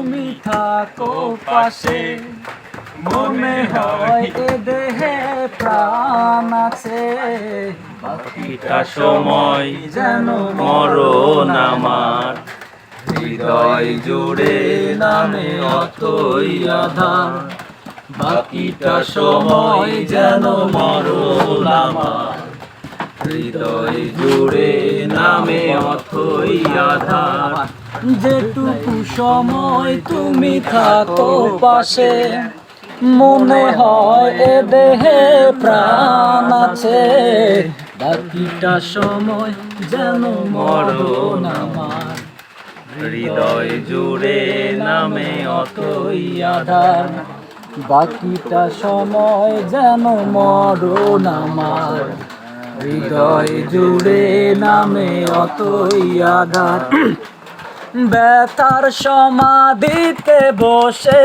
তুমি থাকো পাশে, মনে হয় এ দেহে প্রাণ আছে। বাকিটা সময় যেন মরণ আমার, হৃদয় জুড়ে নামে অতই আধার। বাকিটা সময় যেন মরণ আমার, হৃদয় জুড়ে নামে অথই আধার। যেটুকু সময় তুমি থাকো পাশে, মনে হয় এ দেহে প্রাণ আছে। বাকিটা সময় যেন মরণ আমার, হৃদয় জুড়ে নামে অথই আধার। বাকিটা সময় যেন মরণ আমার, হৃদয় জুড়ে নামে অতই আধার। ব্যথার সমাধিতে বসে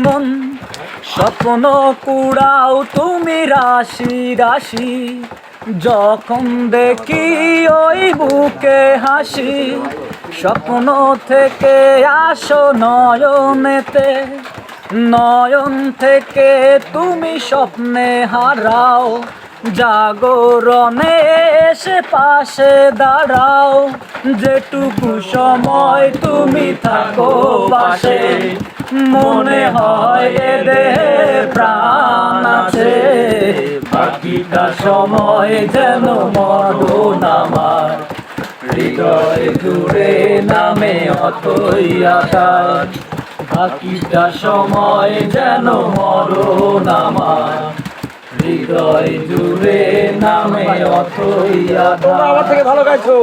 মন স্বপ্ন কুড়াও তুমি রাশি রাশি। যখন দেখি ওই বুকে হাসি, স্বপ্ন থেকে আসো নয়নেতে, নয়ন থেকে তুমি স্বপ্নে হারাও। জাগরণে এসে পাশে দাঁড়াও, যেটুকু সময় তুমি থাকো পাশে, মনে হয় এ দেহে প্রাণ আছে। বাকিটা সময় যেন মরণ আমার, হৃদয় জুড়ে নামে অতই আধার। বাকিটা সময় যেন মরণ আমার, হৃদয় জুড়ে নামে অথই আধার। আমার থেকে ভালো গাইছো।